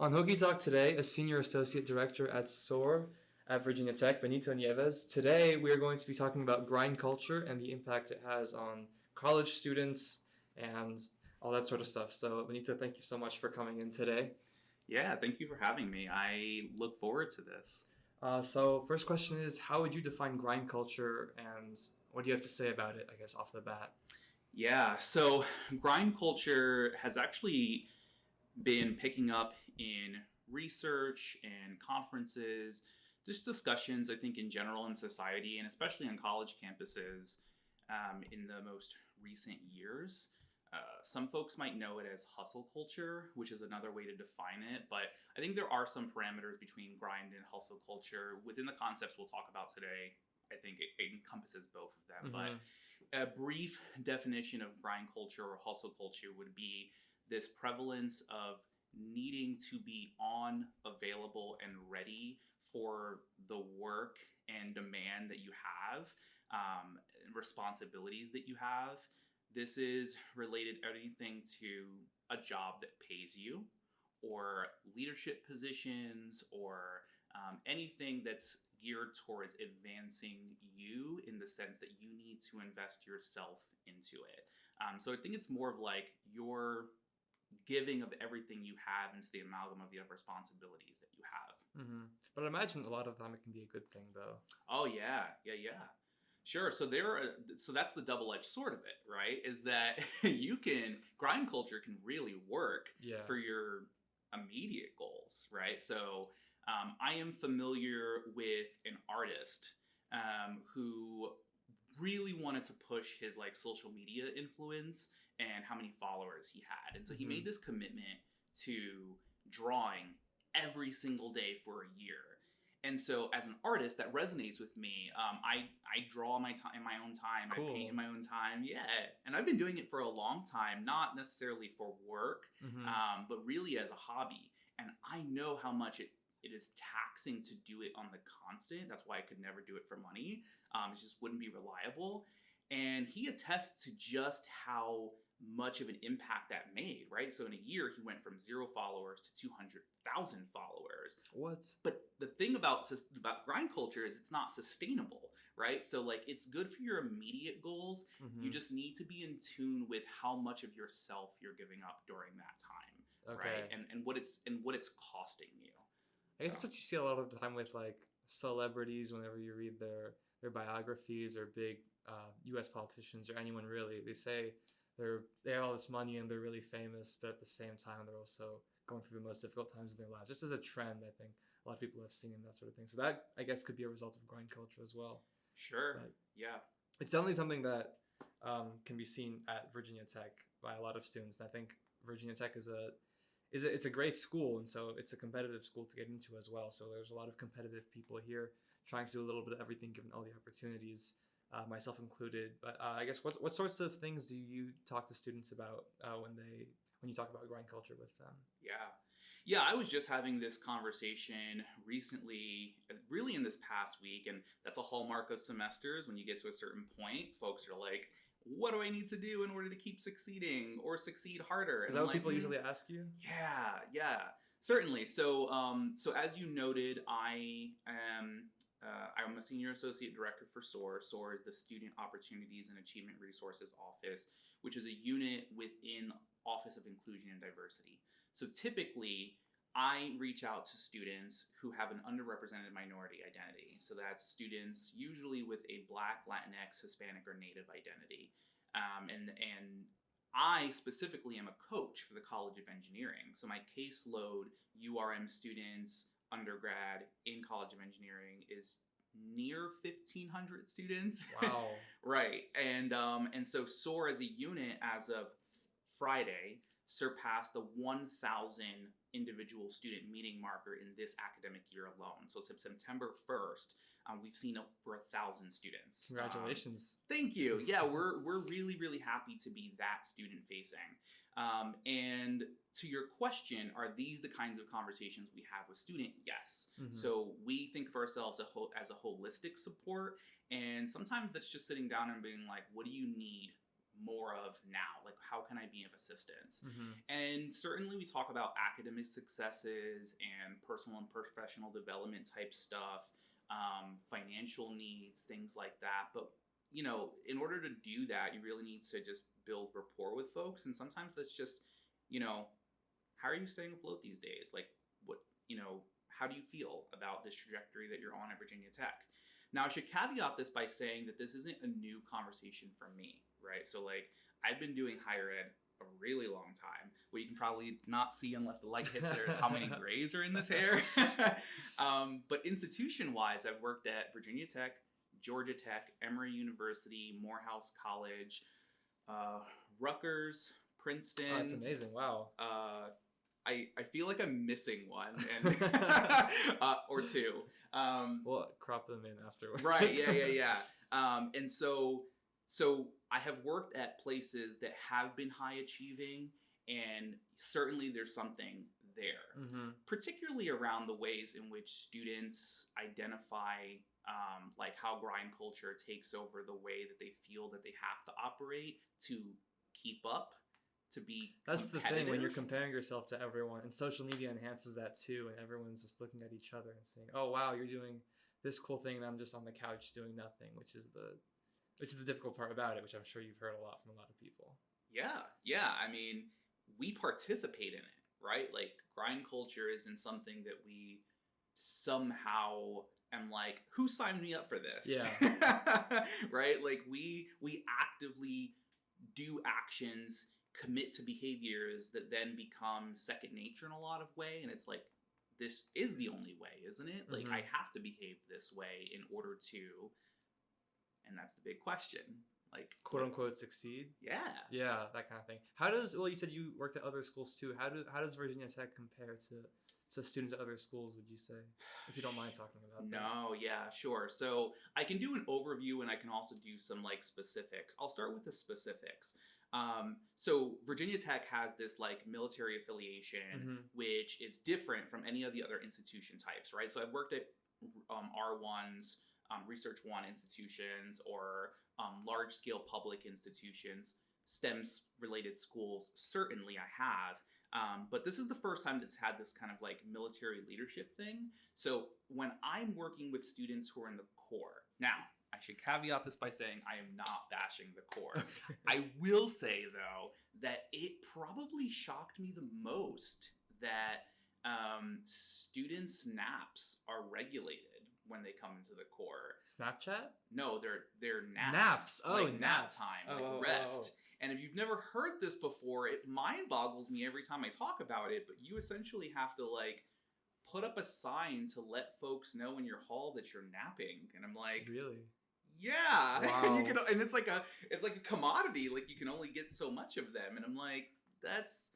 On Hokie Talk today, a senior associate director at SOAR at Virginia Tech, Benito Nieves. Today, we are going to be talking about grind culture and the impact it has on college students and all that sort of stuff. So, Benito, thank you so much for coming in today. Yeah, thank you for having me. I look forward to this. First question is, how would you define grind culture and what do you have to say about it, I guess, off the bat? Yeah, so grind culture has actually been picking up in research and conferences, just discussions, I think, in general in society, and especially on college campuses in the most recent years. Some folks might know it as hustle culture, which is another way to define it. But I think there are some parameters between grind and hustle culture. Within the concepts we'll talk about today, I think it encompasses both of them. Mm-hmm. But a brief definition of grind culture or hustle culture would be this prevalence of needing to be on, available, and ready for the work and demand that you have, responsibilities that you have. This is related anything to a job that pays you, or leadership positions, or anything that's geared towards advancing you in the sense that you need to invest yourself into it. So I think it's more of like your giving of everything you have into the amalgam of the responsibilities that you have. Mm-hmm. But I imagine a lot of the time it can be a good thing, though. Oh yeah. Sure. So that's the double-edged sword of it, right? Is that grind culture can really work for your immediate goals, right? So I am familiar with an artist who really wanted to push his like social media influence and how many followers he had. And so he made this commitment to drawing every single day for a year. And so as an artist, that resonates with me. I draw in my own time. Cool. I paint in my own time. Yeah. And I've been doing it for a long time, not necessarily for work, but really as a hobby. And I know how much it is taxing to do it on the constant. That's why I could never do it for money. It just wouldn't be reliable. And he attests to just how much of an impact that made, right? So in a year, he went from 0 followers to 200,000 followers. What? But the thing about grind culture is it's not sustainable, right? So like it's good for your immediate goals. You just need to be in tune with how much of yourself you're giving up during that time, right? And what it's costing you. I guess that's what you see a lot of the time with like celebrities. Whenever you read their biographies or big U.S. politicians or anyone really, they say they have all this money and they're really famous, but at the same time they're also going through the most difficult times in their lives. Just as a trend, I think a lot of people have seen that sort of thing. So that I guess could be a result of grind culture as well. Sure. But yeah. It's definitely something that can be seen at Virginia Tech by a lot of students. And I think Virginia Tech it's a great school, and so it's a competitive school to get into as well. So there's a lot of competitive people here trying to do a little bit of everything given all the opportunities, myself included. But I guess what sorts of things do you talk to students about when you talk about grind culture with them? Yeah, I was just having this conversation recently, really in this past week, and that's a hallmark of semesters. When you get to a certain point, folks are like, what do I need to do in order to keep succeeding or succeed harder? Is that what people usually ask you? Yeah, certainly. So as you noted, I'm a senior associate director for SOAR. SOAR is the Student Opportunities and Achievement Resources Office, which is a unit within Office of Inclusion and Diversity. So typically, I reach out to students who have an underrepresented minority identity. So that's students usually with a Black, Latinx, Hispanic, or Native identity. And I specifically am a coach for the College of Engineering. So my caseload, URM students, undergrad in College of Engineering, is near 1,500 students. Wow. Right. And so SOAR as a unit as of Friday surpassed the 1,000 individual student meeting marker in this academic year alone. So since September 1st, we've seen over 1,000 students. Congratulations. Thank you. Yeah, we're really, really happy to be that student facing. And to your question, are these the kinds of conversations we have with students? Yes. So we think of ourselves as a holistic support. And sometimes that's just sitting down and being like, what do you need more of now? Like, how can I be of assistance? Mm-hmm. And certainly we talk about academic successes and personal and professional development type stuff, financial needs, things like that. But, you know, in order to do that, you really need to just build rapport with folks. And sometimes that's just, you know, how are you staying afloat these days? Like, what, you know, how do you feel about this trajectory that you're on at Virginia Tech? Now, I should caveat this by saying that this isn't a new conversation for me, right? So, like, I've been doing higher ed a really long time. What you can probably not see unless the light hits there, how many grays are in this hair. But institution-wise, I've worked at Virginia Tech, Georgia Tech, Emory University, Morehouse College, Rutgers, Princeton. Oh, that's amazing. Wow. I feel like I'm missing one and or two. We'll crop them in afterwards. Right. Yeah. And so I have worked at places that have been high achieving, and certainly there's something there, particularly around the ways in which students identify like how grind culture takes over the way that they feel that they have to operate to keep up, to be That's the thing, when you're comparing yourself to everyone, and social media enhances that too, and everyone's just looking at each other and saying, oh wow, you're doing this cool thing and I'm just on the couch doing nothing, which is the difficult part about it, which I'm sure you've heard a lot from a lot of people. Yeah. I mean, we participate in it, right? Like, grind culture isn't something that we somehow am like, who signed me up for this? Yeah. Right? Like, we actively do actions, commit to behaviors that then become second nature in a lot of way, and it's like, this is the only way, isn't it? Like, I have to behave this way in order to, and that's the big question, like, quote unquote succeed. Yeah, that kind of thing. How does, well, you said you worked at other schools too, how does Virginia Tech compare to students at other schools, would you say, if you don't mind talking about that? No, yeah, sure. So I can do an overview, and I can also do some like specifics. I'll start with the specifics. So Virginia Tech has this like military affiliation, which is different from any of the other institution types, right? So I've worked at R1s, Research 1 institutions, or large scale public institutions, STEM related schools. Certainly I have. But this is the first time that's had this kind of like military leadership thing. So when I'm working with students who are in the Corps, now, I should caveat this by saying I am not bashing the Corps. I will say, though, that it probably shocked me the most that students' naps are regulated when they come into the Corps. Snapchat? No, they're naps. Naps. Oh, like nap time, like rest. Oh. And if you've never heard this before, it mind boggles me every time I talk about it, but you essentially have to like put up a sign to let folks know in your hall that you're napping. And I'm like, really? Yeah. Wow. And it's like a commodity. Like, you can only get so much of them. And I'm like, that's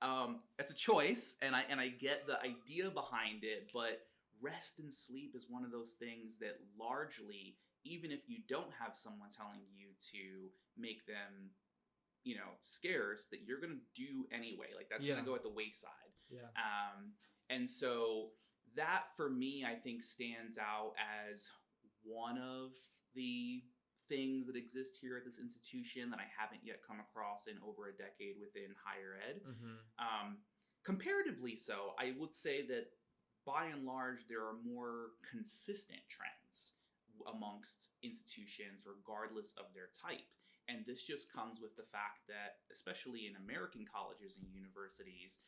a choice, and I get the idea behind it, but rest and sleep is one of those things that largely, even if you don't have someone telling you to make them, you know, scarce, that you're gonna do anyway. Like, that's gonna go at the wayside. Yeah. And so that for me, I think, stands out as one of the things that exist here at this institution that I haven't yet come across in over a decade within higher ed. Comparatively so, I would say that by and large, there are more consistent trends amongst institutions regardless of their type. And this just comes with the fact that, especially in American colleges and universities,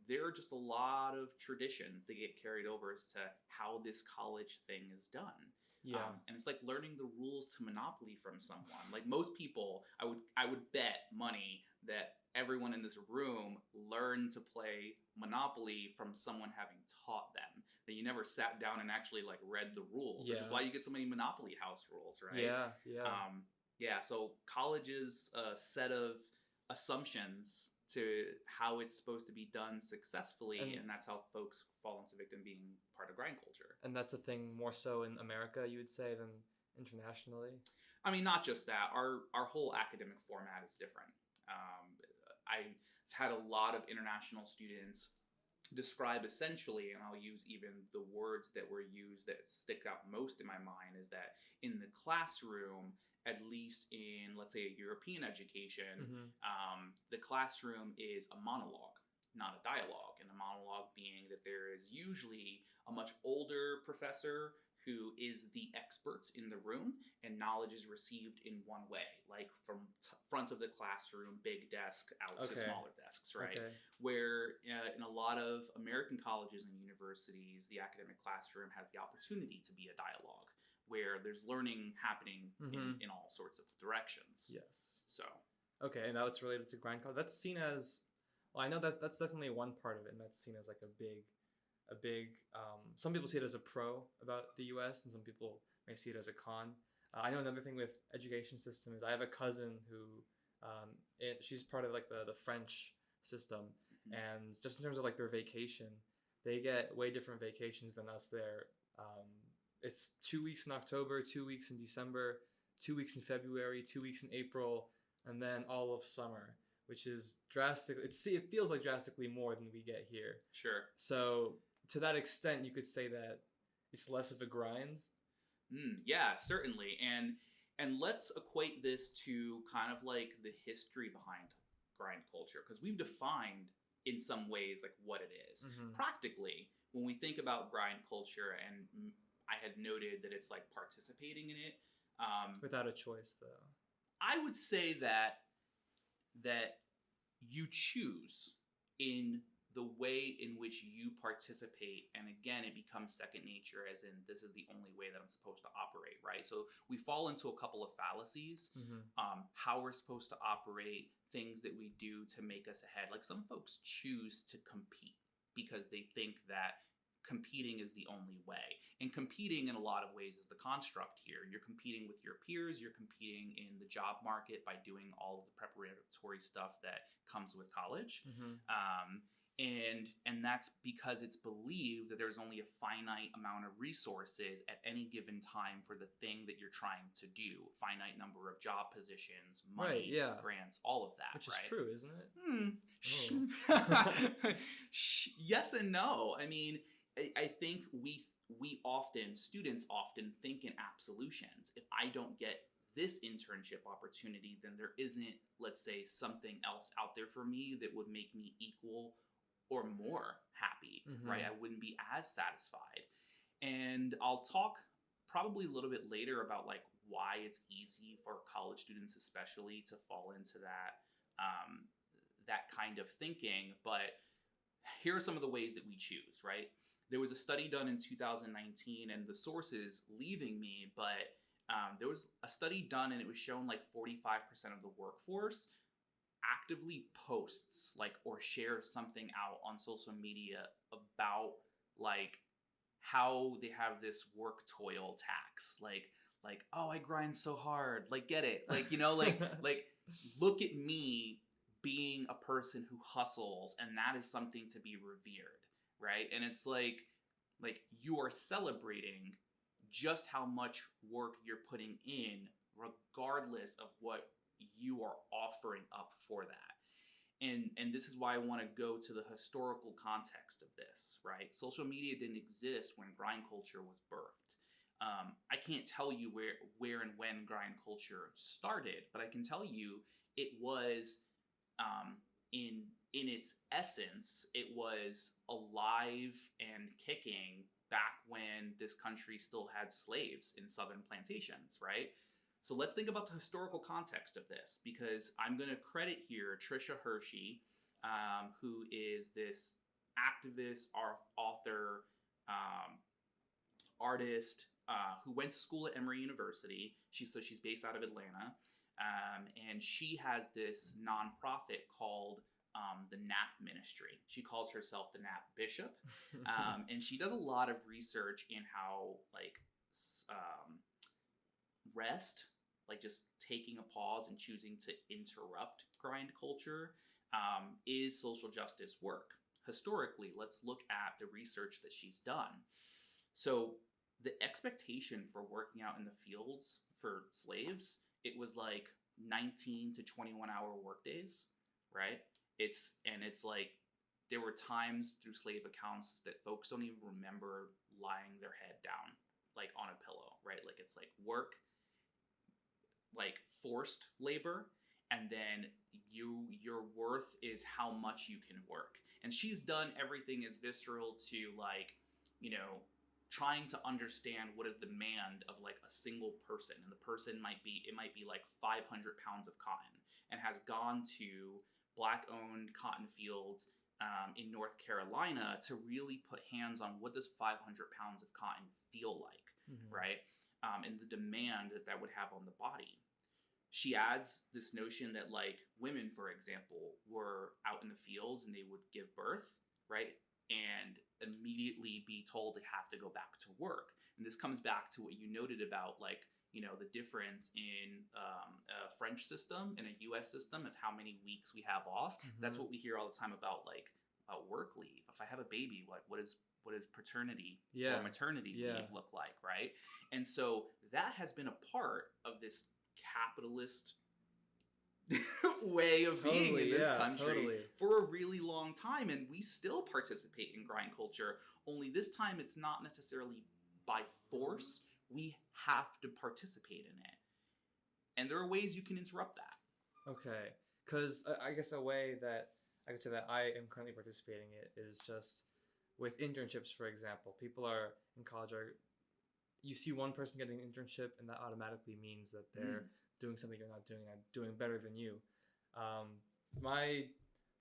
there are just a lot of traditions that get carried over as to how this college thing is done. Yeah. And it's like learning the rules to Monopoly from someone. Like, most people, I would bet money that everyone in this room learned to play Monopoly from someone having taught them. That you never sat down and actually like read the rules, which is why you get so many Monopoly house rules, right? Yeah. So college is a set of assumptions to how it's supposed to be done successfully, and that's how folks fall into victim being part of grind culture. And that's a thing more so in America, you would say, than internationally? I mean, not just that. Our whole academic format is different. I've had a lot of international students describe essentially, and I'll use even the words that were used that stick out most in my mind, is that in the classroom, at least in, let's say, a European education, Mm-hmm. the classroom is a monologue, not a dialogue. And the monologue being that there is usually a much older professor who is the expert in the room, and knowledge is received in one way, like from front of the classroom, big desk, out to smaller desks, right? Okay. Where in a lot of American colleges and universities, the academic classroom has the opportunity to be a dialogue, where there's learning happening in all sorts of directions. Yes. So. Okay, and now it's related to grind culture. That's seen as, well, I know that's definitely one part of it, and that's seen as like a big. Some people see it as a pro about the U.S. and some people may see it as a con. I know another thing with education system is I have a cousin who she's part of like the French system, and just in terms of like their vacation, they get way different vacations than us there. It's 2 weeks in October, 2 weeks in December, 2 weeks in February, 2 weeks in April, and then all of summer, which is drastic. It feels like drastically more than we get here. Sure. So to that extent, you could say that it's less of a grind. Yeah, certainly. And let's equate this to kind of like the history behind grind culture, because we've defined in some ways like what it is. Practically, when we think about grind culture, and I had noted that it's like participating in it. Without a choice, though. I would say that you choose in the way in which you participate, and again, it becomes second nature, as in this is the only way that I'm supposed to operate, right? So we fall into a couple of fallacies, how we're supposed to operate, things that we do to make us ahead. Like some folks choose to compete because they think that competing is the only way. And competing in a lot of ways is the construct here. You're competing with your peers, you're competing in the job market by doing all of the preparatory stuff that comes with college. And that's because it's believed that there's only a finite amount of resources at any given time for the thing that you're trying to do. Finite number of job positions, money, grants, all of that. Which is true, isn't it? Yes and no. I mean, I think students often think in absolutions. If I don't get this internship opportunity, then there isn't, let's say, something else out there for me that would make me equal or more happy, right? I wouldn't be as satisfied. And I'll talk probably a little bit later about like why it's easy for college students especially to fall into that that kind of thinking. But here are some of the ways that we choose, right? There was a study done in 2019, and the source is leaving me, but there was a study done, and it was shown like 45% of the workforce actively posts like or shares something out on social media about like how they have this work toil tax, like oh, I grind so hard, like get it, like, you know, like look at me being a person who hustles, and that is something to be revered, right? And it's like you are celebrating just how much work you're putting in, regardless of what you are offering up for that. And this is why I want to go to the historical context of this, right? Social media didn't exist when grind culture was birthed. I can't tell you where and when grind culture started, but I can tell you it was in its essence, it was alive and kicking back when this country still had slaves in southern plantations, right? So let's think about the historical context of this, because I'm going to credit here Tricia Hershey, who is this activist, author, artist, who went to school at Emory University. She's based out of Atlanta, and she has this nonprofit called the NAP Ministry. She calls herself the NAP Bishop, and she does a lot of research in how rest, like just taking a pause and choosing to interrupt grind culture, is social justice work. Historically, let's look at the research that she's done. So the expectation for working out in the fields for slaves, it was like 19 to 21 hour workdays, right? It's like there were times through slave accounts that folks don't even remember lying their head down like on a pillow, right? Like it's like work, like forced labor, and then your worth is how much you can work. And she's done everything as visceral to like, trying to understand what is the demand of like a single person. And the person might be like 500 pounds of cotton, and has gone to Black owned cotton fields in North Carolina to really put hands on what does 500 pounds of cotton feel like, right? And the demand that would have on the body. She adds this notion that like women, for example, were out in the fields and they would give birth, right? And immediately be told they have to go back to work. And this comes back to what you noted about like, the difference in a French system and a US system of how many weeks we have off. That's what we hear all the time about like work leave. If I have a baby, what is paternity or maternity leave look like, right? And so that has been a part of this capitalist way of being in this country for a really long time, and we still participate in grind culture, only this time it's not necessarily by force. We have to participate in it, and there are ways you can interrupt that. Okay, because I guess a way that I could say that I am currently participating in it is just with internships. For example, people are in college, you see one person getting an internship and that automatically means that they're doing something you're not doing and doing better than you. My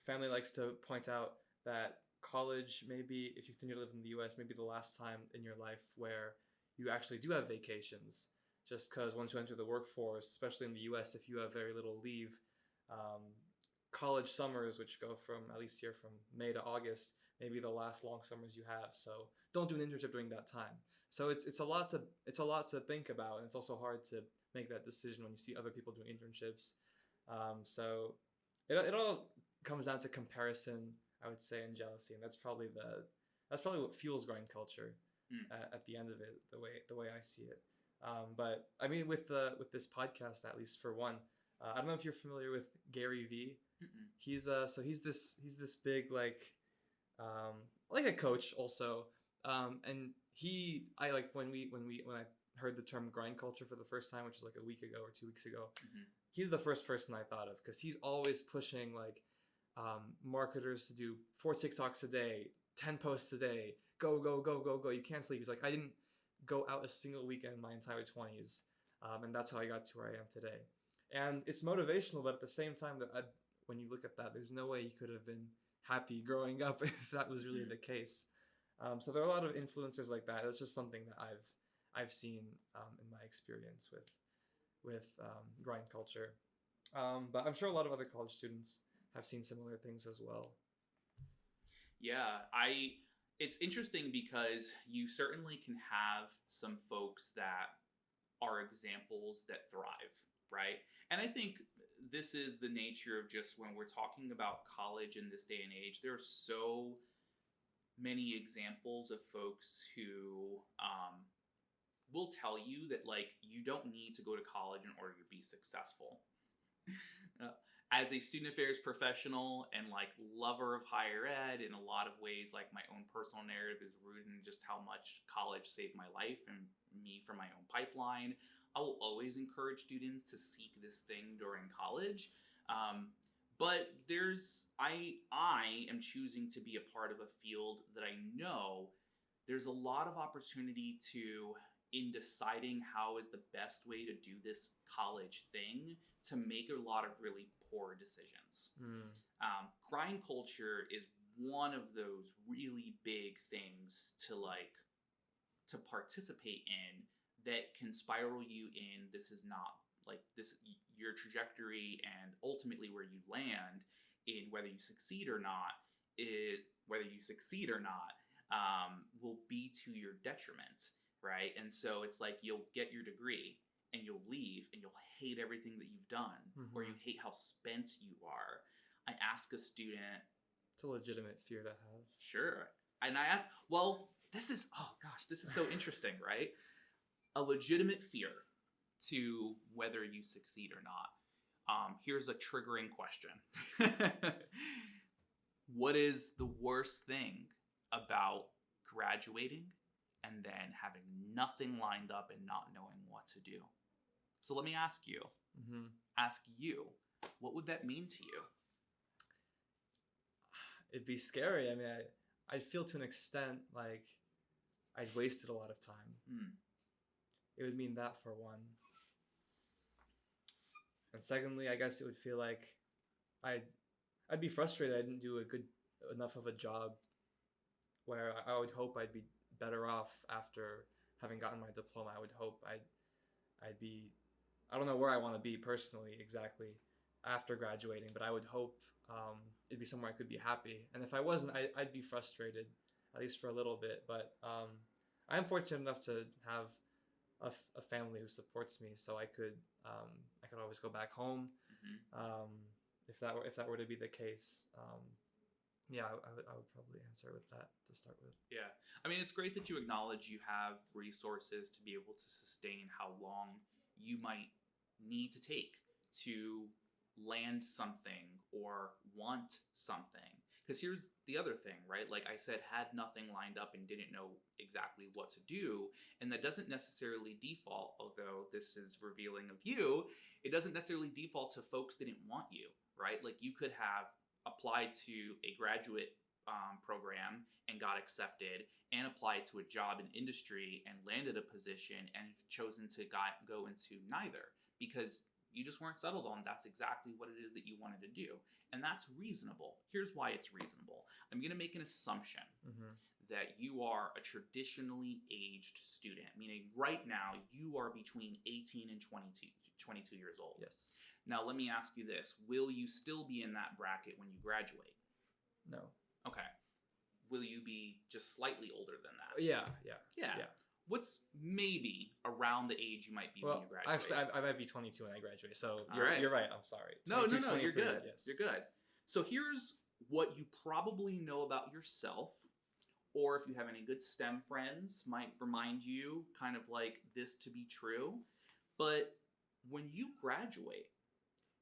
family likes to point out that college, maybe if you continue to live in the US, maybe the last time in your life where you actually do have vacations. Just because once you enter the workforce, especially in the US, if you have very little leave, college summers, which go from, at least here, from May to August, maybe the last long summers you have. So don't do an internship during that time. So it's a lot to think about, and it's also hard to make that decision when you see other people doing internships. So it all comes down to comparison, I would say, and jealousy, and that's probably what fuels grind culture at the end of it, the way I see it. But I mean, with this podcast, at least for one, I don't know if you're familiar with Gary Vee. He's this big like a coach also, and I heard the term grind culture for the first time, which was like a week ago or 2 weeks ago. He's the first person I thought of, because he's always pushing like marketers to do 4 TikToks a day, 10 posts a day, go. You can't sleep. He's like, I didn't go out a single weekend in my entire 20s, and that's how I got to where I am today. And it's motivational, but at the same time, when you look at that, there's no way he could have been happy growing up if that was really the case. So there are a lot of influencers like that. It's just something that I've seen in my experience with grind culture. But I'm sure a lot of other college students have seen similar things as well. Yeah, it's interesting because you certainly can have some folks that are examples that thrive, right? And I think this is the nature of just when we're talking about college in this day and age, there are so many examples of folks who will tell you that like you don't need to go to college in order to be successful. As a student affairs professional and like lover of higher ed, in a lot of ways, like my own personal narrative is rooted in just how much college saved my life and me from my own pipeline. I will always encourage students to seek this thing during college. But I am choosing to be a part of a field that I know there's a lot of opportunity in deciding how is the best way to do this college thing, to make a lot of really poor decisions. Grind culture is one of those really big things to participate in that can spiral you in. This is not like this, your trajectory and ultimately where you land in whether you succeed or not, will be to your detriment, right? And so it's like you'll get your degree and you'll leave and you'll hate everything that you've done, or you hate how spent you are. I ask a student. It's a legitimate fear to have. Sure. And I ask, well, this is so interesting, right? A legitimate fear to whether you succeed or not. Here's a triggering question. What is the worst thing about graduating and then having nothing lined up and not knowing what to do? So let me ask you, ask you, what would that mean to you? It'd be scary. I mean, I'd feel to an extent like I'd wasted a lot of time. It would mean that, for one. And secondly, I guess it would feel like I'd be frustrated I didn't do a good enough of a job, where I would hope I'd be better off after having gotten my diploma. I would hope I'd be, I don't know where I want to be personally exactly after graduating, but I would hope it'd be somewhere I could be happy. And if I wasn't, I'd be frustrated, at least for a little bit. But I'm fortunate enough to have a family who supports me, so I could always go back home. If that were to be the case. Yeah, I would probably answer with that to start with. Yeah. I mean, it's great that you acknowledge you have resources to be able to sustain how long you might need to take to land something or want something. Because here's the other thing, right? Like I said, had nothing lined up and didn't know exactly what to do. And that doesn't necessarily default, although this is revealing of you, it doesn't necessarily default to folks that didn't want you, right? Like you could have applied to a graduate program and got accepted, and applied to a job in industry and landed a position and chosen to go into neither because you just weren't settled on that's exactly what it is that you wanted to do. And that's reasonable. Here's why it's reasonable. I'm going to make an assumption that you are a traditionally aged student, meaning right now you are between 18 and 22 years old. Yes. Now, let me ask you this. Will you still be in that bracket when you graduate? No. Okay. Will you be just slightly older than that? Yeah. What's maybe around the age you might be when you graduate? Actually, I might be 22 when I graduate, so you're right. You're right. I'm sorry. No, you're good. Yes. You're good. So here's what you probably know about yourself, or if you have any good STEM friends, might remind you kind of like this to be true. But when you graduate,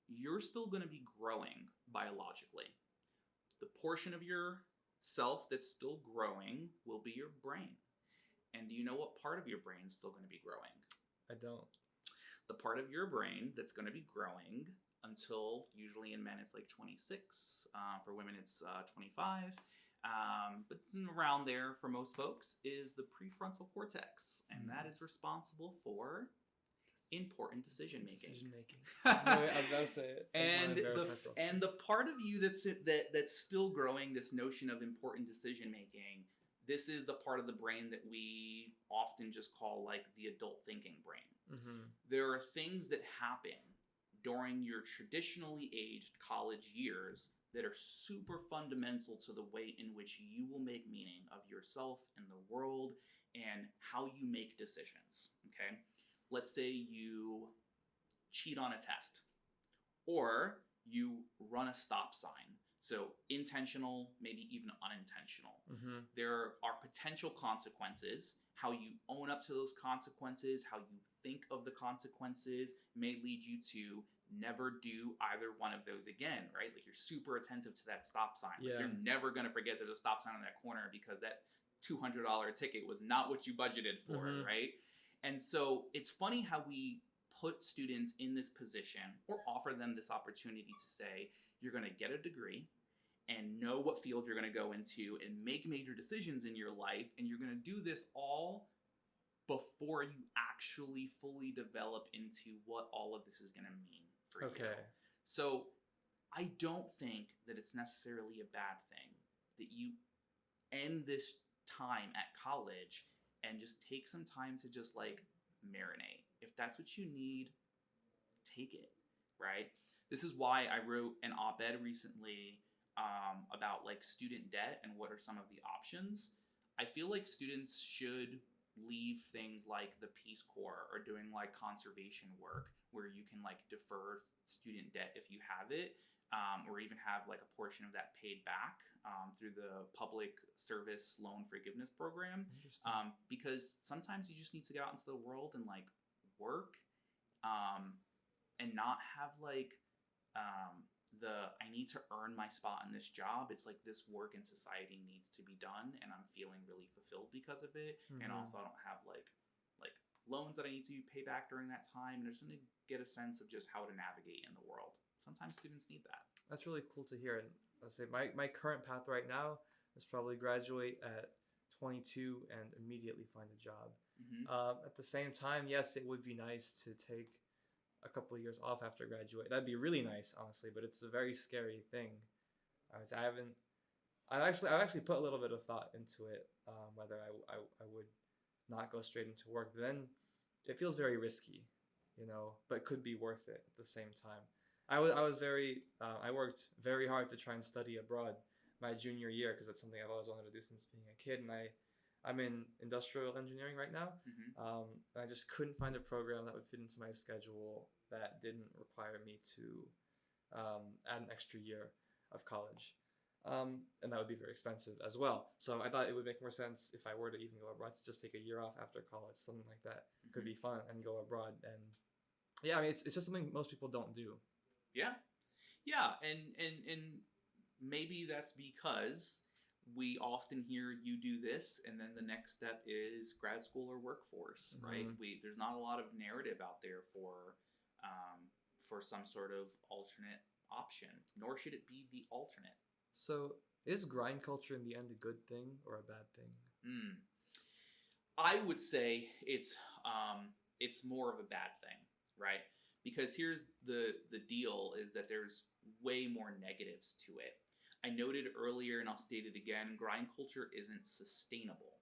you're still going to be growing biologically. The portion of yourself that's still growing will be your brain. And do you know what part of your brain is still going to be growing? I don't. The part of your brain that's going to be growing until, usually in men, it's like 26. For women, it's 25. But around there for most folks is the prefrontal cortex. And that is responsible for important decision making. I was about to say it. And the part of you that's still growing, this notion of important decision making, this is the part of the brain that we often just call like the adult thinking brain. There are things that happen during your traditionally aged college years that are super fundamental to the way in which you will make meaning of yourself and the world and how you make decisions. Okay. Let's say you cheat on a test or you run a stop sign. So intentional, maybe even unintentional. There are potential consequences. How you own up to those consequences, how you think of the consequences may lead you to never do either one of those again, right? Like you're super attentive to that stop sign. Like you're never going to forget there's a stop sign on that corner because that $200 ticket was not what you budgeted for, right? And so it's funny how we put students in this position or offer them this opportunity to say, you're going to get a degree and know what field you're going to go into and make major decisions in your life. And you're going to do this all before you actually fully develop into what all of this is going to mean for you. So I don't think that it's necessarily a bad thing that you end this time at college and just take some time to just like marinate. If that's what you need, take it, right? This is why I wrote an op-ed recently about like student debt and what are some of the options. I feel like students should leave things like the Peace Corps or doing like conservation work where you can like defer student debt if you have it, or even have like a portion of that paid back through the public service loan forgiveness program. Because sometimes you just need to get out into the world and like work and not have like I need to earn my spot in this job. It's like this work in society needs to be done and I'm feeling really fulfilled because of it. And also I don't have like loans that I need to pay back during that time, and I just want to get a sense of just how to navigate in the world. Sometimes students need that. That's really cool to hear. And I'll say my current path right now is probably graduate at 22 and immediately find a job. At the same time, yes, it would be nice to take a couple of years off after graduate. That'd be really nice, honestly, but it's a very scary thing. I've actually put a little bit of thought into it, whether I would not go straight into work. But then it feels very risky, but could be worth it at the same time. I worked very hard to try and study abroad my junior year, because that's something I've always wanted to do since being a kid. And I'm in industrial engineering right now. And I just couldn't find a program that would fit into my schedule that didn't require me to add an extra year of college. And that would be very expensive as well. So I thought it would make more sense if I were to even go abroad to just take a year off after college, something like that. Could be fun, and go abroad. And yeah, I mean, it's just something most people don't do. Yeah, and maybe that's because we often hear you do this, and then the next step is grad school or workforce, right? There's not a lot of narrative out there for some sort of alternate option, nor should it be the alternate. So is grind culture in the end a good thing or a bad thing? I would say it's more of a bad thing, right? Because here's the deal is that there's way more negatives to it. I noted earlier, and I'll state it again, grind culture isn't sustainable,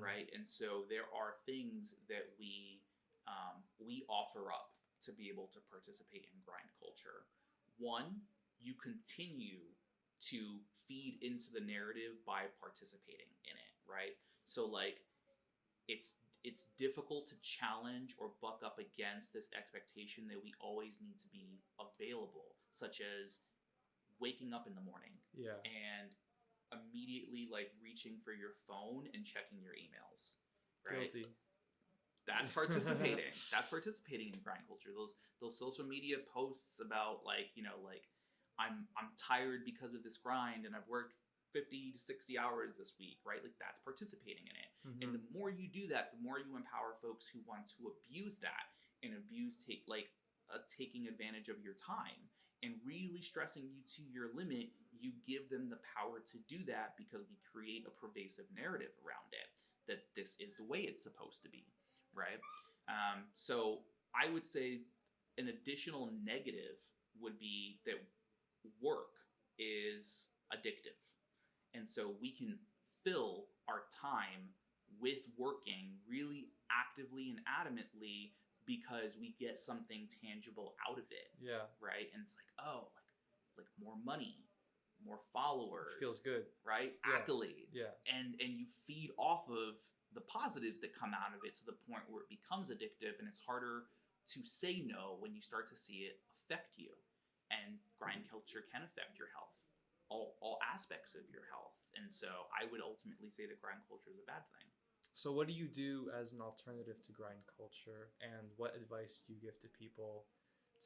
right? And so there are things that we offer up to be able to participate in grind culture. One, you continue to feed into the narrative by participating in it, right? So like it's difficult to challenge or buck up against this expectation that we always need to be available, such as waking up in the morning and immediately like reaching for your phone and checking your emails, right? Guilty. That's participating. That's participating in grind culture. Those social media posts about like, I'm tired because of this grind and I've worked 50 to 60 hours this week, right? Like that's participating in it. And the more you do that, the more you empower folks who want to abuse that and taking advantage of your time and really stressing you to your limit. You give them the power to do that because we create a pervasive narrative around it that this is the way it's supposed to be, right? So I would say an additional negative would be that work is addictive. And so we can fill our time with working really actively and adamantly because we get something tangible out of it. Yeah. Right? And it's like, oh, like more money, more followers. Which feels good. Right? Yeah. Accolades. Yeah. And you feed off of the positives that come out of it to the point where it becomes addictive, and it's harder to say no when you start to see it affect you. And grind culture can affect your health, all aspects of your health. And so I would ultimately say that grind culture is a bad thing. So what do you do as an alternative to grind culture, and what advice do you give to people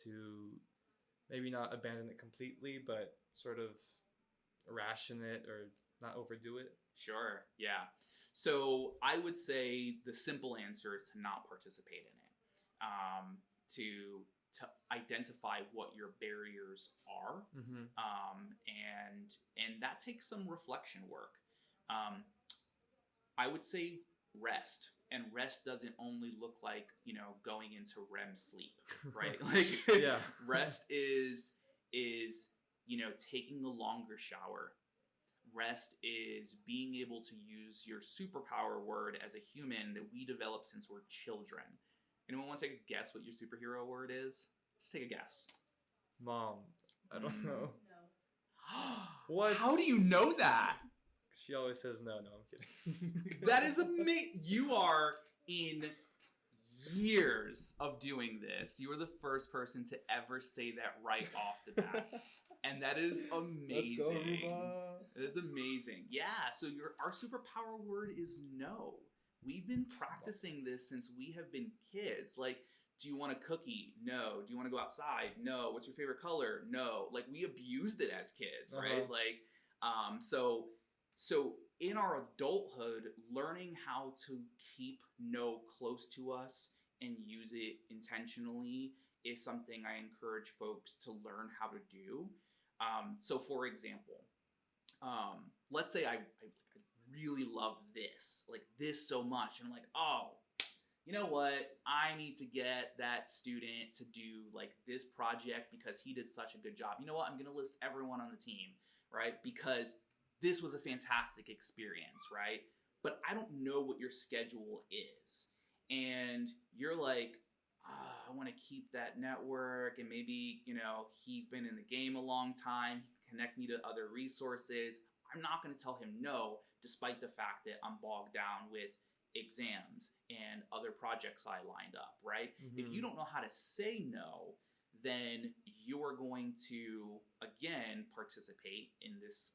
to maybe not abandon it completely, but sort of ration it or not overdo it? Sure, yeah. So I would say the simple answer is to not participate in it, to identify what your barriers are, and that takes some reflection work. I would say rest, and rest doesn't only look like going into REM sleep, right? Like rest is taking a longer shower. Rest is being able to use your superpower word as a human that we developed since we're children. Anyone want to take a guess what your superhero word is? Just take a guess. Mom. I don't know. No. What? How do you know that? She always says no. No, I'm kidding. That is amazing. You are in years of doing this. You are the first person to ever say that right off the bat. And that is amazing. Let's go, Ruba. That is amazing. Yeah, so our superpower word is no. We've been practicing this since we have been kids. Like, do you want a cookie? No. Do you want to go outside? No. What's your favorite color? No. Like, we abused it as kids, right? Like, so in our adulthood, learning how to keep no close to us and use it intentionally is something I encourage folks to learn how to do. So for example, let's say I really love this so much. And I'm like, oh, you know what? I need to get that student to do like this project because he did such a good job. You know what? I'm going to list everyone on the team, right? Because this was a fantastic experience, right? But I don't know what your schedule is. And you're like, I want to keep that network, and maybe, you know, he's been in the game a long time. He can connect me to other resources. I'm not going to tell him no, despite the fact that I'm bogged down with exams and other projects I lined up, right? If you don't know how to say no, then you're going to, again, participate in this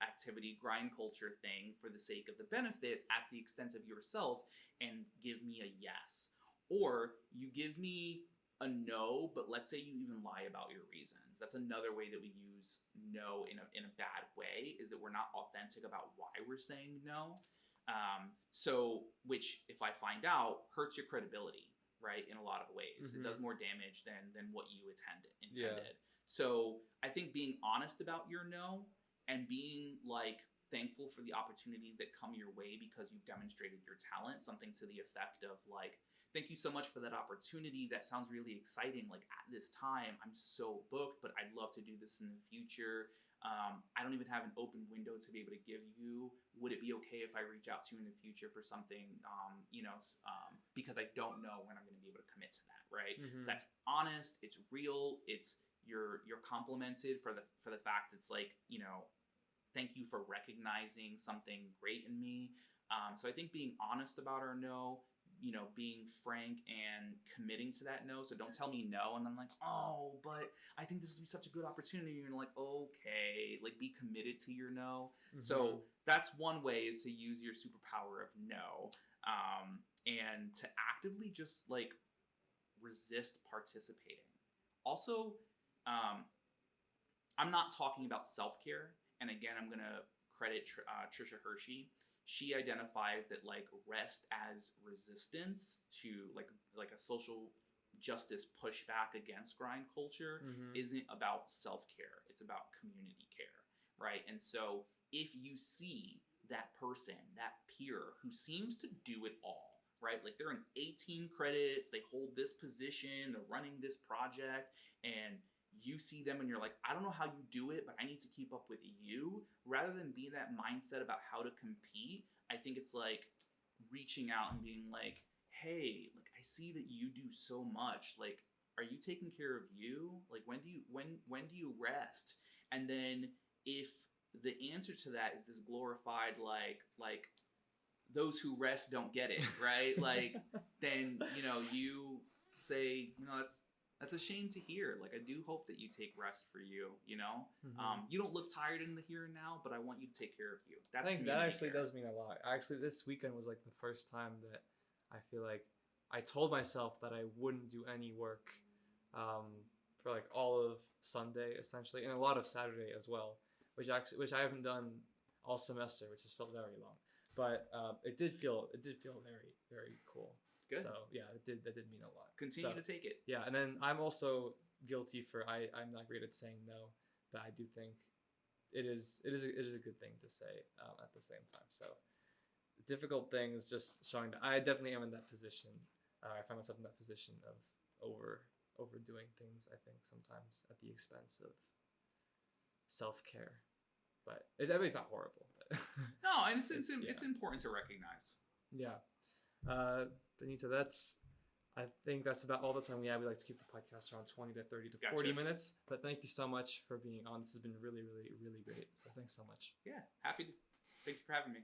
activity grind culture thing for the sake of the benefits at the expense of yourself and give me a yes. Or you give me a no, but let's say you even lie about your reasons. That's another way that we use no in a bad way, is that we're not authentic about why we're saying no. Which if I find out, hurts your credibility, right? In a lot of ways. It does more damage than what you intended. Yeah. So I think being honest about your no and being like thankful for the opportunities that come your way because you've demonstrated your talent, something to the effect of like, thank you so much for that opportunity. That sounds really exciting. Like at this time, I'm so booked, but I'd love to do this in the future. I don't even have an open window to be able to give you. Would it be okay if I reach out to you in the future for something, because I don't know when I'm going to be able to commit to that, right? That's honest. It's real. It's you're complimented for the fact it's like, you know, thank you for recognizing something great in me. So I think being honest about our no, you know, being frank and committing to that no. So don't tell me no and I'm like, oh, but I think this would be such a good opportunity. And you're like, okay, like be committed to your no. So that's one way, is to use your superpower of no, and to actively just like resist participating. Also, I'm not talking about self-care. And again, I'm going to credit Trisha Hershey. She identifies that like rest as resistance to like a social justice pushback against grind culture isn't about self-care. It's about community care, right? And so if you see that person, that peer who seems to do it all, right? Like they're in 18 credits, they hold this position, they're running this project, and you see them and you're like, I don't know how you do it, but I need to keep up with you. Rather than be in that mindset about how to compete, I think it's like reaching out and being like, hey, like I see that you do so much. Like, are you taking care of you? Like, when do you rest? And then if the answer to that is this glorified like those who rest don't get it, right? Like, then, you know, you say, you know, that's a shame to hear. Like, I do hope that you take rest for you, you know? You don't look tired in the here and now, but I want you to take care of you. I think that actually does mean a lot. Actually, this weekend was like the first time that I feel like I told myself that I wouldn't do any work for like all of Sunday, essentially, and a lot of Saturday as well, which I haven't done all semester, which has felt very long. But it did feel very, very cool. Good. So yeah, that did mean a lot. Continue to take it. Yeah, and then I'm also guilty for I'm not great at saying no, but I do think it is a good thing to say at the same time. So the difficult thing is just showing that I definitely am in that position. I find myself in that position of overdoing things. I think sometimes at the expense of self-care, but it's not horrible. But no, and it's important to recognize. Yeah. Benito, I think that's about all the time we have. We like to keep the podcast around 20 to 30 to 40 minutes. But thank you so much for being on. This has been really, really, really great. So thanks so much. Yeah, thank you for having me.